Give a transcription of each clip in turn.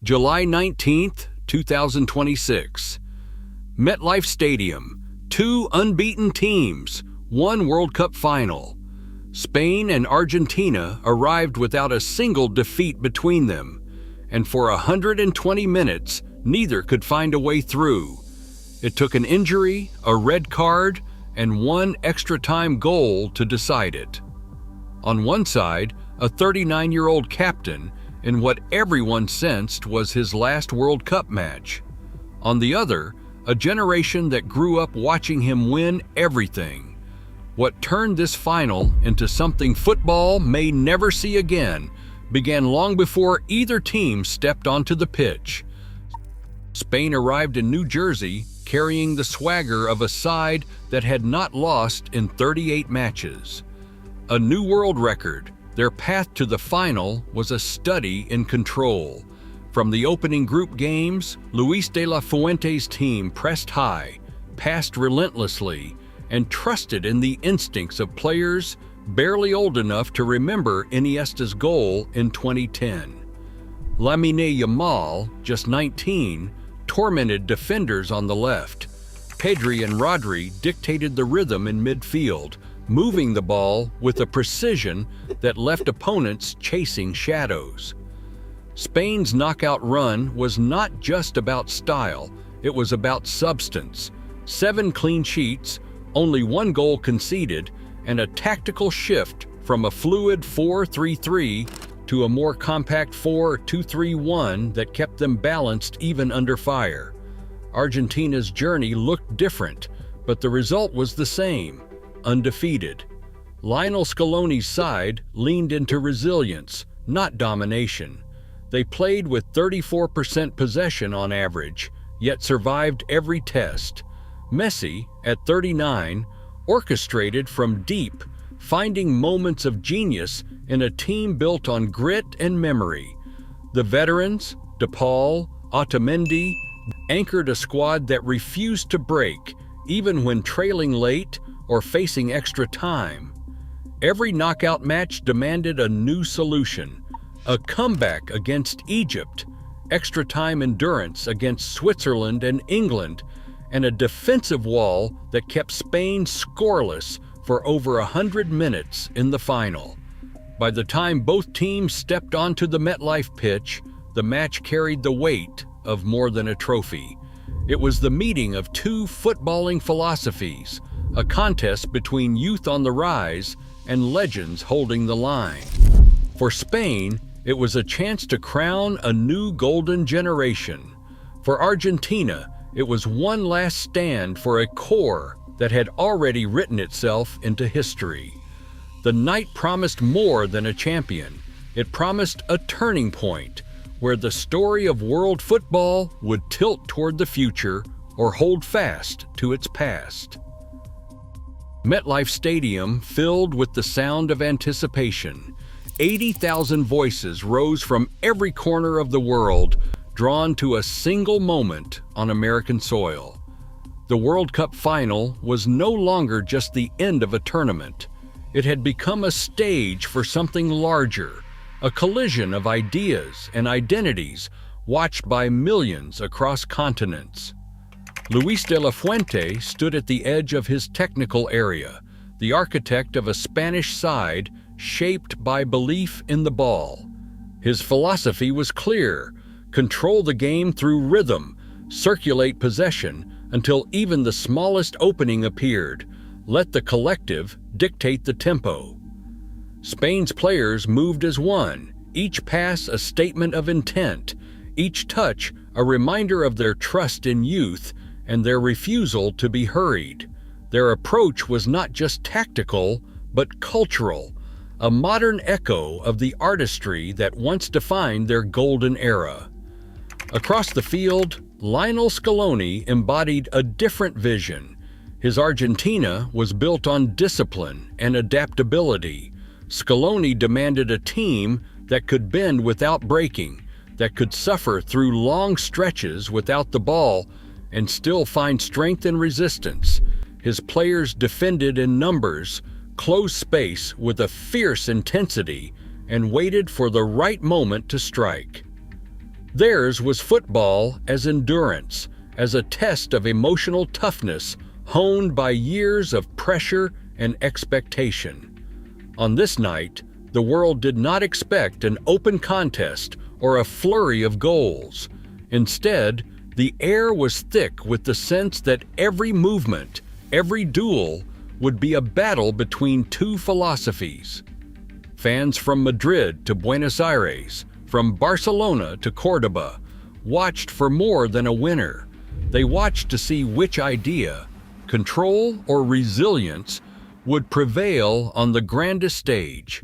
July 19th, 2026. MetLife Stadium. Two unbeaten teams, one World Cup final. Spain and Argentina arrived without a single defeat between them, and for 120 minutes, neither could find a way through. It took an injury, a red card, and one extra-time goal to decide it. On one side, a 39-year-old captain in what everyone sensed was his last World Cup match. On the other, a generation that grew up watching him win everything. What turned this final into something football may never see again began long before either team stepped onto the pitch. Spain arrived in New Jersey carrying the swagger of a side that had not lost in 38 matches. A new world record, their path to the final was a study in control. From the opening group games, Luis de la Fuente's team pressed high, passed relentlessly, and trusted in the instincts of players barely old enough to remember Iniesta's goal in 2010. Lamine Yamal, just 19, tormented defenders on the left. Pedri and Rodri dictated the rhythm in midfield, moving the ball with a precision that left opponents chasing shadows. Spain's knockout run was not just about style, it was about substance. 7 clean sheets, only 1 goal conceded, and a tactical shift from a fluid 4-3-3 to a more compact 4-2-3-1 that kept them balanced even under fire. Argentina's journey looked different, but the result was the same: undefeated. Lionel Scaloni's side leaned into resilience, not domination. They played with 34% possession on average, yet survived every test. Messi, at 39, orchestrated from deep, finding moments of genius in a team built on grit and memory. The veterans, De Paul, Otamendi, anchored a squad that refused to break, even when trailing late or facing extra time. Every knockout match demanded a new solution: a comeback against Egypt, extra time endurance against Switzerland and England, and a defensive wall that kept Spain scoreless for over 100 minutes in the final. By the time both teams stepped onto the MetLife pitch, the match carried the weight of more than a trophy. It was the meeting of two footballing philosophies, a contest between youth on the rise and legends holding the line. For Spain, it was a chance to crown a new golden generation. For Argentina, it was one last stand for a core that had already written itself into history. The night promised more than a champion. It promised a turning point where the story of world football would tilt toward the future or hold fast to its past. MetLife Stadium filled with the sound of anticipation. 80,000 voices rose from every corner of the world, drawn to a single moment on American soil. The World Cup final was no longer just the end of a tournament. It had become a stage for something larger, a collision of ideas and identities watched by millions across continents. Luis de la Fuente stood at the edge of his technical area, the architect of a Spanish side shaped by belief in the ball. His philosophy was clear: control the game through rhythm, circulate possession until even the smallest opening appeared, let the collective dictate the tempo. Spain's players moved as one, each pass a statement of intent, each touch a reminder of their trust in youth and their refusal to be hurried. Their approach was not just tactical, but cultural, a modern echo of the artistry that once defined their golden era. Across the field, Lionel Scaloni embodied a different vision. His Argentina was built on discipline and adaptability. Scaloni demanded a team that could bend without breaking, that could suffer through long stretches without the ball and still find strength and resistance. His players defended in numbers, closed space with a fierce intensity, and waited for the right moment to strike. Theirs was football as endurance, as a test of emotional toughness honed by years of pressure and expectation. On this night, the world did not expect an open contest or a flurry of goals. Instead, the air was thick with the sense that every movement, every duel, would be a battle between two philosophies. Fans from Madrid to Buenos Aires, from Barcelona to Cordoba, watched for more than a winner. They watched to see which idea, control or resilience, would prevail on the grandest stage.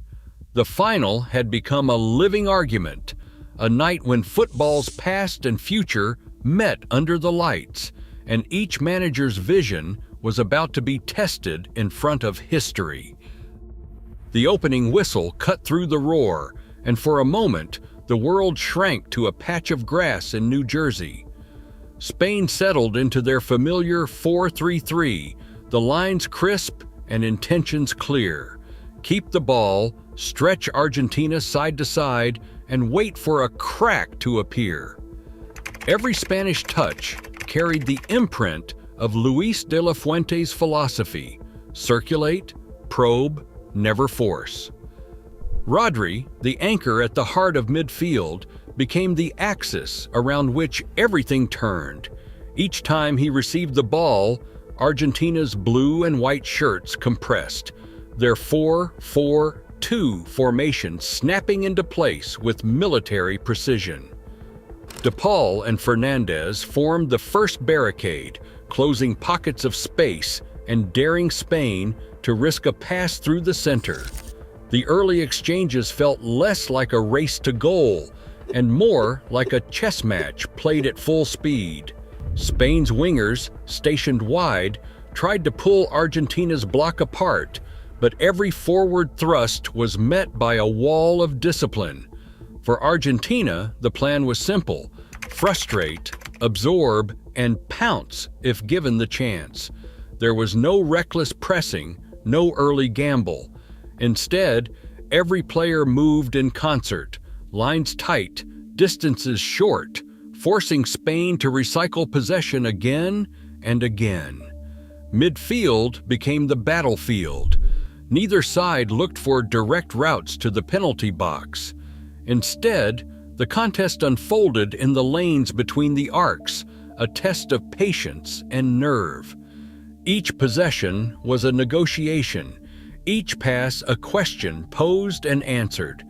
The final had become a living argument, a night when football's past and future met under the lights, and each manager's vision was about to be tested in front of history. The opening whistle cut through the roar, and for a moment, the world shrank to a patch of grass in New Jersey. Spain settled into their familiar 4-3-3, the lines crisp and intentions clear. Keep the ball, stretch Argentina side to side, and wait for a crack to appear. Every Spanish touch carried the imprint of Luis de la Fuente's philosophy: circulate, probe, never force. Rodri, the anchor at the heart of midfield, became the axis around which everything turned. Each time he received the ball, Argentina's blue and white shirts compressed, their 4-4-2 formation snapping into place with military precision. De Paul and Fernández formed the first barricade, closing pockets of space and daring Spain to risk a pass through the center. The early exchanges felt less like a race to goal and more like a chess match played at full speed. Spain's wingers, stationed wide, tried to pull Argentina's block apart, but every forward thrust was met by a wall of discipline. For Argentina, the plan was simple: frustrate, absorb, and pounce if given the chance. There was no reckless pressing, no early gamble. Instead, every player moved in concert, lines tight, distances short, forcing Spain to recycle possession again and again. Midfield became the battlefield. Neither side looked for direct routes to the penalty box. Instead, the contest unfolded in the lanes between the arcs, a test of patience and nerve. Each possession was a negotiation, each pass a question posed and answered.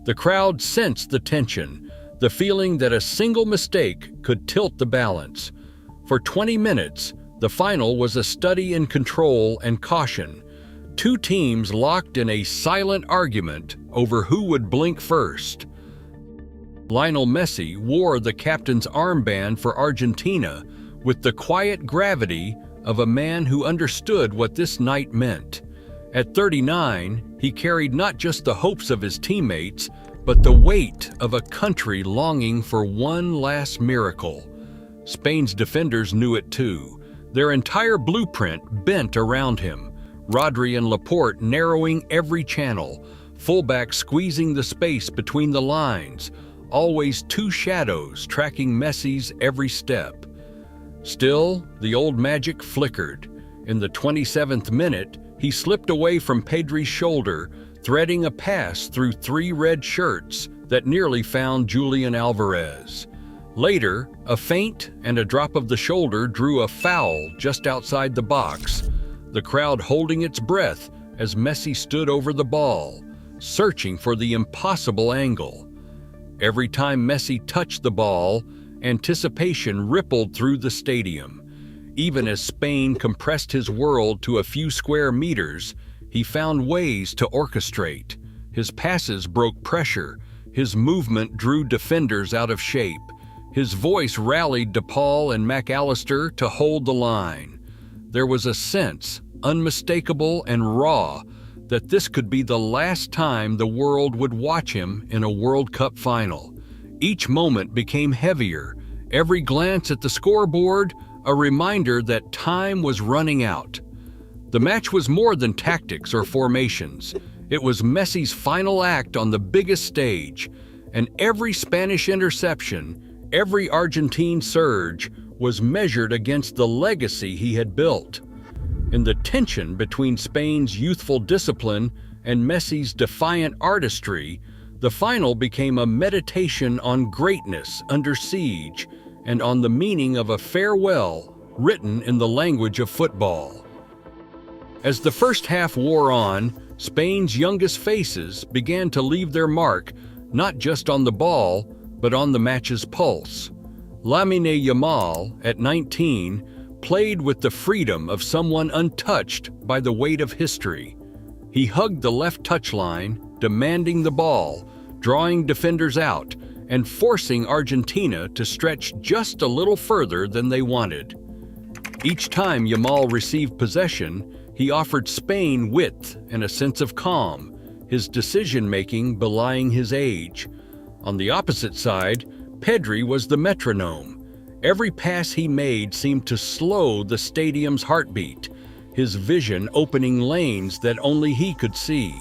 The crowd sensed the tension, the feeling that a single mistake could tilt the balance. For 20 minutes, the final was a study in control and caution. Two teams locked in a silent argument over who would blink first. Lionel Messi wore the captain's armband for Argentina with the quiet gravity of a man who understood what this night meant. At 39, he carried not just the hopes of his teammates, but the weight of a country longing for one last miracle. Spain's defenders knew it too, their entire blueprint bent around him. Rodri and Laporte narrowing every channel, fullbacks squeezing the space between the lines, always two shadows tracking Messi's every step. Still, the old magic flickered. In the 27th minute, he slipped away from Pedri's shoulder, threading a pass through three red shirts that nearly found Julian Alvarez. Later, a feint and a drop of the shoulder drew a foul just outside the box, the crowd holding its breath as Messi stood over the ball, searching for the impossible angle. Every time Messi touched the ball, anticipation rippled through the stadium. Even as Spain compressed his world to a few square meters, he found ways to orchestrate. His passes broke pressure, his movement drew defenders out of shape, his voice rallied De Paul and McAllister to hold the line. There was a sense, unmistakable and raw, that this could be the last time the world would watch him in a World Cup final. Each moment became heavier, every glance at the scoreboard a reminder that time was running out. The match was more than tactics or formations. It was Messi's final act on the biggest stage, and every Spanish interception, Every Argentine surge was measured against the legacy he had built. In the tension between Spain's youthful discipline and Messi's defiant artistry, the final became a meditation on greatness under siege and on the meaning of a farewell written in the language of football. As the first half wore on, Spain's youngest faces began to leave their mark not just on the ball, but on the match's pulse. Lamine Yamal, at 19, played with the freedom of someone untouched by the weight of history. He hugged the left touchline, demanding the ball, drawing defenders out, and forcing Argentina to stretch just a little further than they wanted. Each time Yamal received possession, he offered Spain width and a sense of calm, his decision-making belying his age. On the opposite side, Pedri was the metronome. Every pass he made seemed to slow the stadium's heartbeat, his vision opening lanes that only he could see.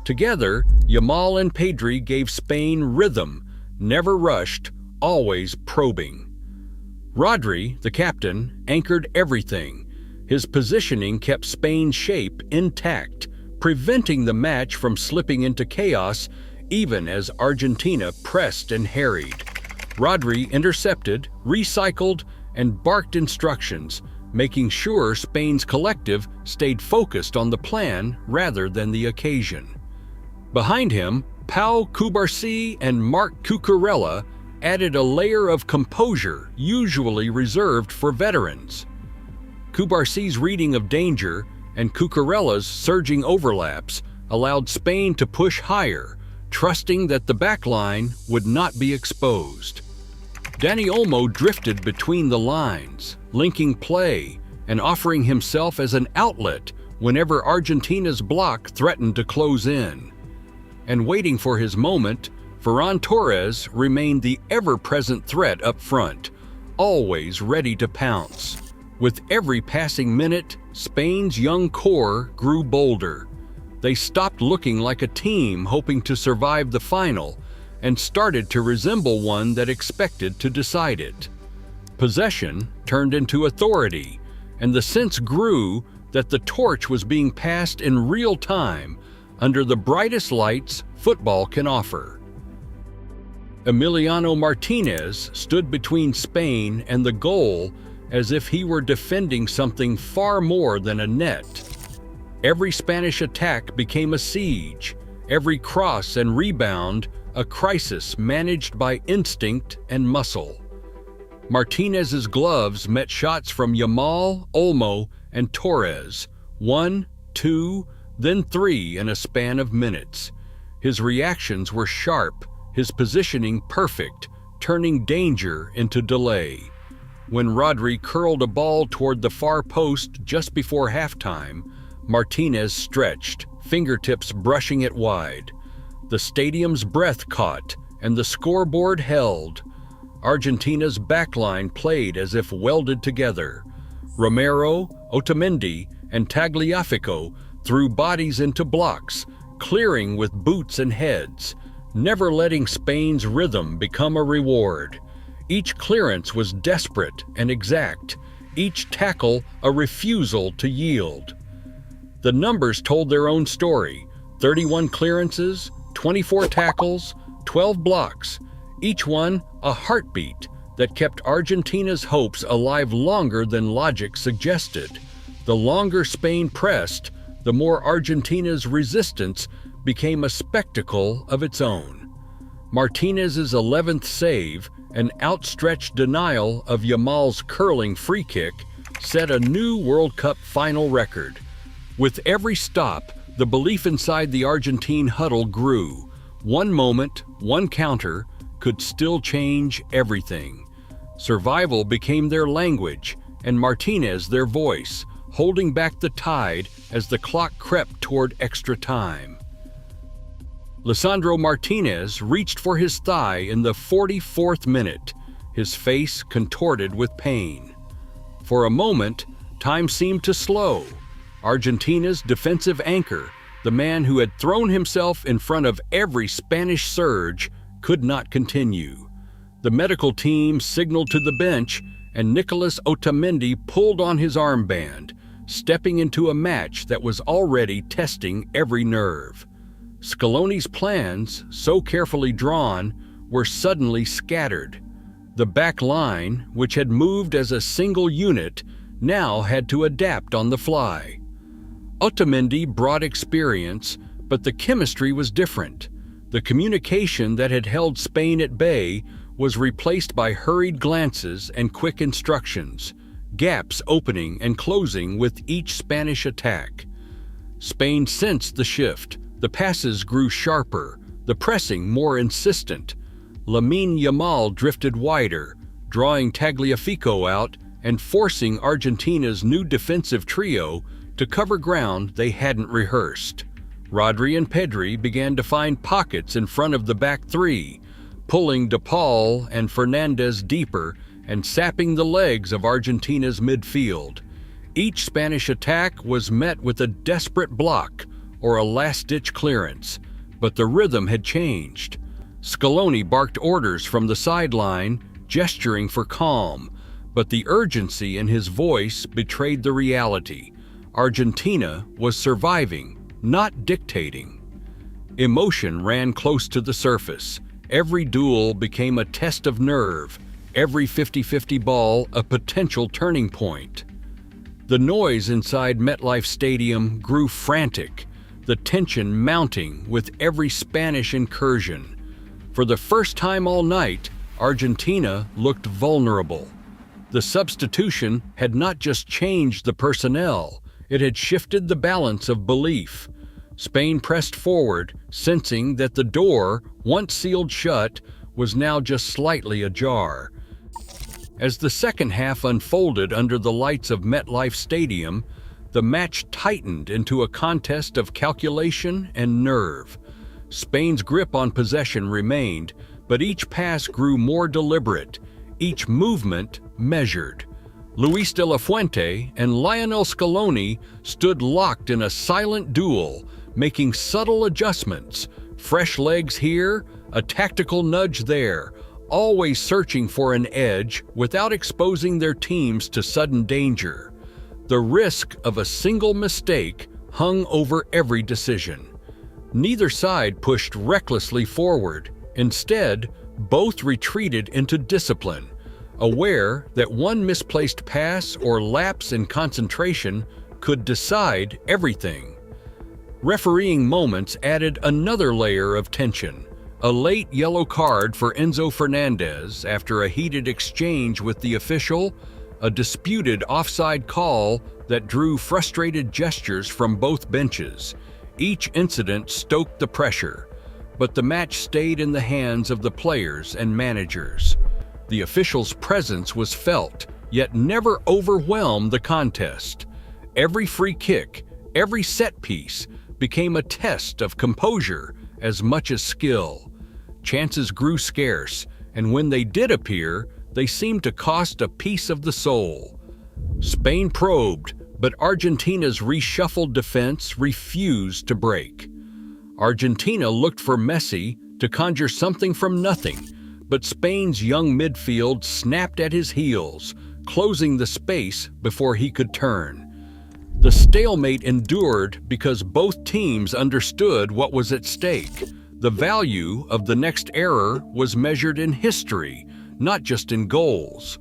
Together, Yamal and Pedri gave Spain rhythm, never rushed, always probing. Rodri, the captain, anchored everything. His positioning kept Spain's shape intact, preventing the match from slipping into chaos even as Argentina pressed and harried. Rodri intercepted, recycled, and barked instructions, making sure Spain's collective stayed focused on the plan rather than the occasion. Behind him, Pau Cubarsí and Marc Cucurella added a layer of composure usually reserved for veterans. Cubarsí's reading of danger and Cucurella's surging overlaps allowed Spain to push higher, trusting that the backline would not be exposed. Dani Olmo drifted between the lines, linking play and offering himself as an outlet whenever Argentina's block threatened to close in. And waiting for his moment, Ferran Torres remained the ever-present threat up front, always ready to pounce. With every passing minute, Spain's young core grew bolder. They stopped looking like a team hoping to survive the final and started to resemble one that expected to decide it. Possession turned into authority, and the sense grew that the torch was being passed in real time under the brightest lights football can offer. Emiliano Martinez stood between Spain and the goal as if he were defending something far more than a net. Every Spanish attack became a siege, every cross and rebound a crisis managed by instinct and muscle. Martinez's gloves met shots from Yamal, Olmo, and Torres, 1, 2, then 3 in a span of minutes. His reactions were sharp, his positioning perfect, turning danger into delay. When Rodri curled a ball toward the far post just before halftime, Martinez stretched, fingertips brushing it wide. The stadium's breath caught, and the scoreboard held. Argentina's backline played as if welded together. Romero, Otamendi, and Tagliafico threw bodies into blocks, clearing with boots and heads, never letting Spain's rhythm become a reward. Each clearance was desperate and exact, each tackle a refusal to yield. The numbers told their own story: 31 clearances, 24 tackles, 12 blocks, each one a heartbeat that kept Argentina's hopes alive longer than logic suggested. The longer Spain pressed, the more Argentina's resistance became a spectacle of its own. Martinez's 11th save, an outstretched denial of Yamal's curling free kick, set a new World Cup final record. With every stop, the belief inside the Argentine huddle grew. One moment, one counter, could still change everything. Survival became their language, and Martinez their voice, holding back the tide as the clock crept toward extra time. Lisandro Martinez reached for his thigh in the 44th minute, his face contorted with pain. For a moment, time seemed to slow. Argentina's defensive anchor, the man who had thrown himself in front of every Spanish surge, could not continue. The medical team signaled to the bench, and Nicolas Otamendi pulled on his armband, stepping into a match that was already testing every nerve. Scaloni's plans, so carefully drawn, were suddenly scattered. The back line, which had moved as a single unit, now had to adapt on the fly. Otamendi brought experience, but the chemistry was different. The communication that had held Spain at bay was replaced by hurried glances and quick instructions, gaps opening and closing with each Spanish attack. Spain sensed the shift. The passes grew sharper, the pressing more insistent. Lamine Yamal drifted wider, drawing Tagliafico out and forcing Argentina's new defensive trio to cover ground they hadn't rehearsed. Rodri and Pedri began to find pockets in front of the back three, pulling De Paul and Fernández deeper and sapping the legs of Argentina's midfield. Each Spanish attack was met with a desperate block or a last-ditch clearance, but the rhythm had changed. Scaloni barked orders from the sideline, gesturing for calm, but the urgency in his voice betrayed the reality. Argentina was surviving, not dictating. Emotion ran close to the surface. Every duel became a test of nerve, every 50-50 ball a potential turning point. The noise inside MetLife Stadium grew frantic, the tension mounting with every Spanish incursion. For the first time all night, Argentina looked vulnerable. The substitution had not just changed the personnel, it had shifted the balance of belief. Spain pressed forward, sensing that the door, once sealed shut, was now just slightly ajar. As the second half unfolded under the lights of MetLife Stadium, the match tightened into a contest of calculation and nerve. Spain's grip on possession remained, but each pass grew more deliberate, each movement measured. Luis de la Fuente and Lionel Scaloni stood locked in a silent duel, making subtle adjustments, fresh legs here, a tactical nudge there, always searching for an edge without exposing their teams to sudden danger. The risk of a single mistake hung over every decision. Neither side pushed recklessly forward. Instead, both retreated into discipline, aware that one misplaced pass or lapse in concentration could decide everything. Refereeing moments added another layer of tension. A late yellow card for Enzo Fernández after a heated exchange with the official, a disputed offside call that drew frustrated gestures from both benches. Each incident stoked the pressure, but the match stayed in the hands of the players and managers. The official's presence was felt, yet never overwhelmed the contest. Every free kick, every set piece, became a test of composure as much as skill. Chances grew scarce, and when they did appear, they seemed to cost a piece of the soul. Spain probed, but Argentina's reshuffled defense refused to break. Argentina looked for Messi to conjure something from nothing, but Spain's young midfield snapped at his heels, closing the space before he could turn. The stalemate endured because both teams understood what was at stake. The value of the next error was measured in history, not just in goals.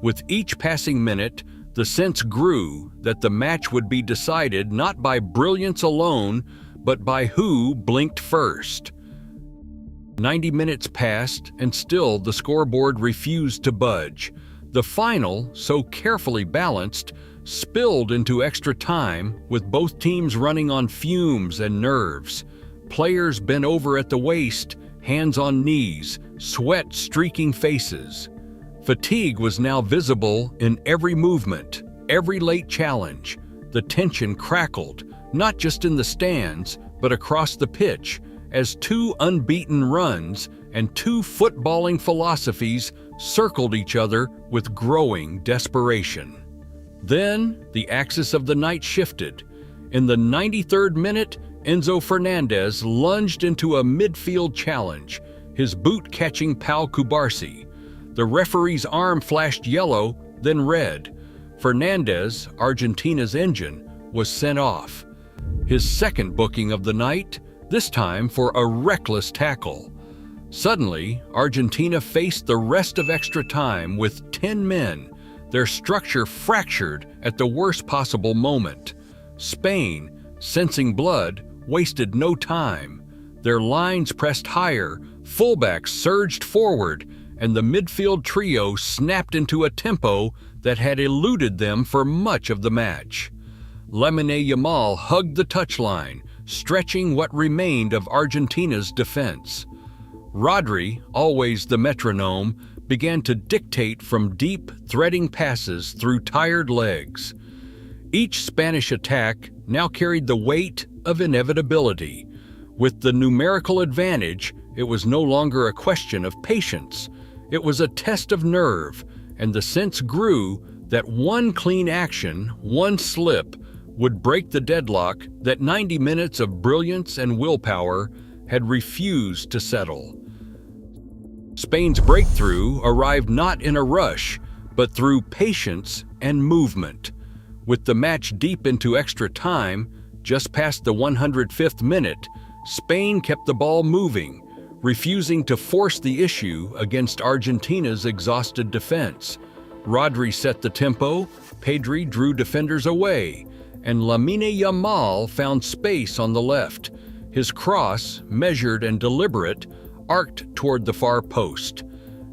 With each passing minute, the sense grew that the match would be decided not by brilliance alone, but by who blinked first. 90 minutes passed, and still the scoreboard refused to budge. The final, so carefully balanced, spilled into extra time, with both teams running on fumes and nerves. Players bent over at the waist, hands on knees, sweat streaking faces. Fatigue was now visible in every movement, every late challenge. The tension crackled, not just in the stands, but across the pitch, as two unbeaten runs and two footballing philosophies circled each other with growing desperation. Then, the axis of the night shifted. In the 93rd minute, Enzo Fernández lunged into a midfield challenge, his boot catching Pau Cubarsí. The referee's arm flashed yellow, then red. Fernández, Argentina's engine, was sent off. His second booking of the night, this time for a reckless tackle. Suddenly, Argentina faced the rest of extra time with 10 men, their structure fractured at the worst possible moment. Spain, sensing blood, wasted no time. Their lines pressed higher, fullbacks surged forward, and the midfield trio snapped into a tempo that had eluded them for much of the match. Lamine Yamal hugged the touchline, stretching what remained of Argentina's defense. Rodri, always the metronome, began to dictate from deep, threading passes through tired legs. Each Spanish attack now carried the weight of inevitability. With the numerical advantage, it was no longer a question of patience. It was a test of nerve, and the sense grew that one clean action, one slip, would break the deadlock that 90 minutes of brilliance and willpower had refused to settle. Spain's breakthrough arrived not in a rush, but through patience and movement. With the match deep into extra time, just past the 105th minute, Spain kept the ball moving, refusing to force the issue against Argentina's exhausted defense. Rodri set the tempo, Pedri drew defenders away, and Lamine Yamal found space on the left. His cross, measured and deliberate, arced toward the far post.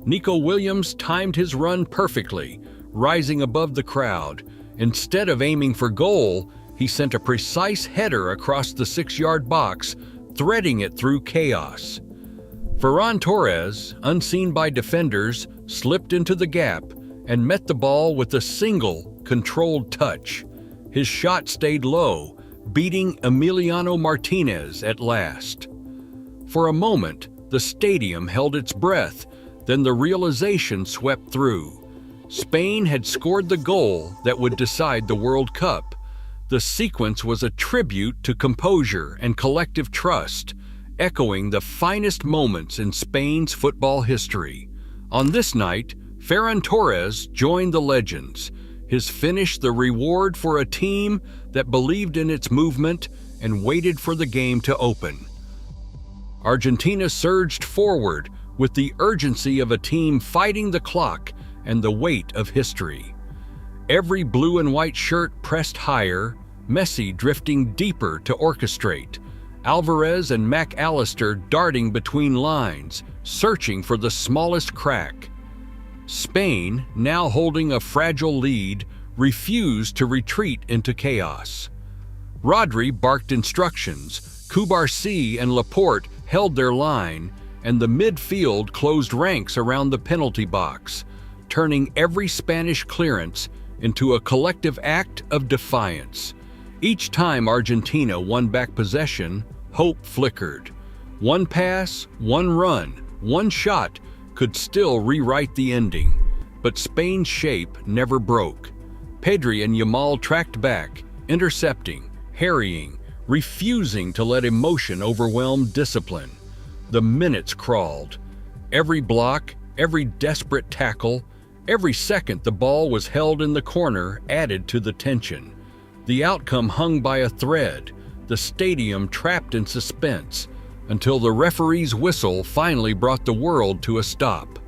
Nico Williams timed his run perfectly, rising above the crowd. Instead of aiming for goal, he sent a precise header across the 6-yard box, threading it through chaos. Ferran Torres, unseen by defenders, slipped into the gap and met the ball with a single, controlled touch. His shot stayed low, beating Emiliano Martinez at last. For a moment, the stadium held its breath, then the realization swept through. Spain had scored the goal that would decide the World Cup. The sequence was a tribute to composure and collective trust, echoing the finest moments in Spain's football history. On this night, Ferran Torres joined the legends, his finish the reward for a team that believed in its movement and waited for the game to open. Argentina surged forward with the urgency of a team fighting the clock and the weight of history. Every blue and white shirt pressed higher, Messi drifting deeper to orchestrate, Alvarez and McAllister darting between lines, searching for the smallest crack. Spain, now holding a fragile lead, refused to retreat into chaos. Rodri barked instructions, Cubarsí and Laporte held their line, and the midfield closed ranks around the penalty box, turning every Spanish clearance into a collective act of defiance. Each time Argentina won back possession, hope flickered. One pass, one run, one shot could still rewrite the ending, but Spain's shape never broke. Pedri and Yamal tracked back, intercepting, harrying, refusing to let emotion overwhelm discipline. The minutes crawled. Every block, every desperate tackle, every second the ball was held in the corner added to the tension. The outcome hung by a thread, the stadium trapped in suspense, until the referee's whistle finally brought the world to a stop.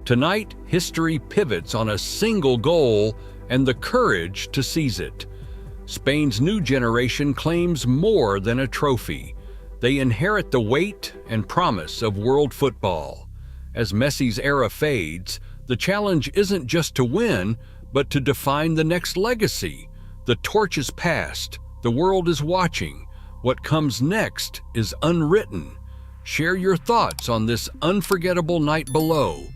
Tonight, history pivots on a single goal and the courage to seize it. Spain's new generation claims more than a trophy. They inherit the weight and promise of world football. As Messi's era fades, the challenge isn't just to win, but to define the next legacy. The torch is passed, the world is watching. What comes next is unwritten. Share your thoughts on this unforgettable night below.